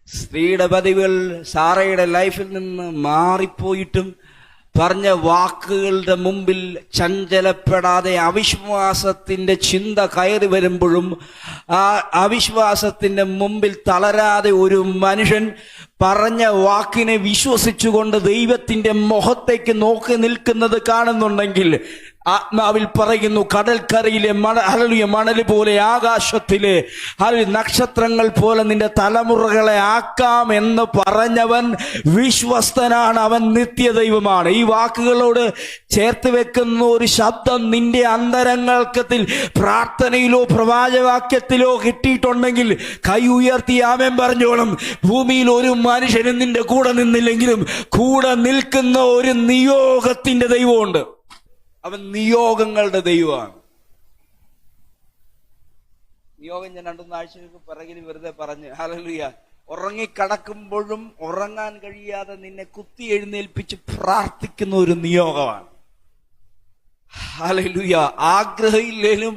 സ്ത്രീയുടെ പതിവുകൾ സാറയുടെ ലൈഫിൽ നിന്ന് മാറിപ്പോയിട്ടും പറഞ്ഞ വാക്കുകളുടെ മുമ്പിൽ ചഞ്ചലപ്പെടാതെ അവിശ്വാസത്തിന്റെ ചിന്ത കയറി വരുമ്പോഴും ആ അവിശ്വാസത്തിന്റെ മുമ്പിൽ തളരാതെ ഒരു മനുഷ്യൻ പറഞ്ഞ വാക്കിനെ വിശ്വസിച്ചുകൊണ്ട് ദൈവത്തിന്റെ മുഖത്തേക്ക് നോക്കി നിൽക്കുന്നത് കാണുന്നുണ്ടെങ്കിൽ ആത്മാവിൽ പറയുന്നു, കടൽക്കരയിലെ മണൽ പോലെ ആകാശത്തിലെ നക്ഷത്രങ്ങൾ പോലെ നിന്റെ തലമുറകളെ ആക്കാം എന്ന് പറഞ്ഞവൻ വിശ്വസ്തനാണ്, അവൻ നിത്യദൈവമാണ്. ഈ വാക്കുകളോട് ചേർത്ത് വെക്കുന്ന ഒരു ശബ്ദം നിന്റെ അന്തരംഗത്തിൽ പ്രാർത്ഥനയിലോ പ്രവാചവാക്യത്തിലോ കിട്ടിയിട്ടുണ്ടെങ്കിൽ കൈ ഉയർത്തി ആമേൻ പറഞ്ഞോളും. ഭൂമിയിൽ ഒരു മനുഷ്യനും നിന്റെ കൂടെ നിന്നില്ലെങ്കിലും കൂടെ നിൽക്കുന്ന ഒരു നിയോഗത്തിന്റെ ദൈവമുണ്ട്. അവൻ നിയോഗങ്ങളുടെ ദൈവമാണ്. നിയോഗം ഞാൻ 2-3 ആഴ്ചകൾക്ക് പിറകിൽ വെറുതെ പറഞ്ഞ് ഹല്ലേലൂയ. ഉറങ്ങിക്കടക്കുമ്പോഴും ഉറങ്ങാൻ കഴിയാതെ നിന്നെ കുത്തി എഴുന്നേൽപ്പിച്ച് പ്രാർത്ഥിക്കുന്ന ഒരു നിയോഗമാണ്. ഹല്ലേലൂയ. ആഗ്രഹമില്ലേലും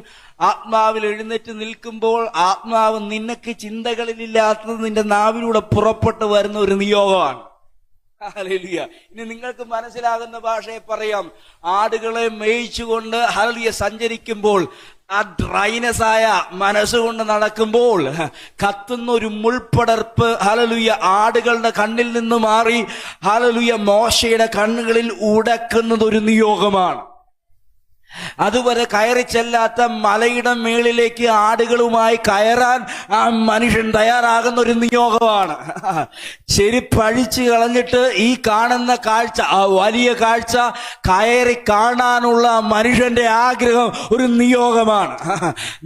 ആത്മാവിൽ എഴുന്നേറ്റ് നിൽക്കുമ്പോൾ ആത്മാവ് നിനക്ക് ചിന്തകളിലില്ലാത്തത് നിന്റെ നാവിലൂടെ പുറപ്പെട്ടു വരുന്ന ഒരു നിയോഗമാണ്. ഹല്ലേലൂയ. ഇനി നിങ്ങൾക്ക് മനസ്സിലാകുന്ന ഭാഷയെ പറയാം. ആടുകളെ മേയിച്ചുകൊണ്ട് ഹല്ലേലൂയ സഞ്ചരിക്കുമ്പോൾ ആ ഡ്രൈനസ് ആയ മനസ്സുകൊണ്ട് നടക്കുമ്പോൾ കത്തുന്ന ഒരു മുൾപ്പടർപ്പ് ഹല്ലേലൂയ ആടുകളുടെ കണ്ണിൽ നിന്ന് മാറി ഹല്ലേലൂയ മോശയുടെ കണ്ണുകളിൽ ഉടക്കുന്നത് ഒരു നിയോഗമാണ്. അതുവരെ കയറി ചെല്ലാത്ത മലയുടെ മേളിലേക്ക് ആടുകളുമായി കയറാൻ ആ മനുഷ്യൻ തയ്യാറാകുന്ന ഒരു നിയോഗമാണ്. ചെരുപ്പഴിച്ച് കളഞ്ഞിട്ട് ഈ കാണുന്ന കാഴ്ച, ആ വലിയ കാഴ്ച കയറി കാണാനുള്ള മനുഷ്യന്റെ ആഗ്രഹം ഒരു നിയോഗമാണ്.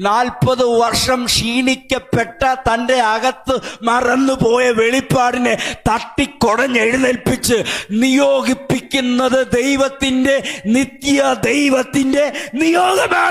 40 വർഷം ക്ഷീണിക്കപ്പെട്ട തന്റെ അകത്ത് മറന്നുപോയ വെളിപ്പാടിനെ തട്ടിക്കൊടഞ്ഞെഴുന്നേൽപ്പിച്ച് നിയോഗിപ്പിക്കുന്നത് ദൈവത്തിന്റെ നിത്യ ദൈവത്തിന്റെ നിയോഗമാണ്.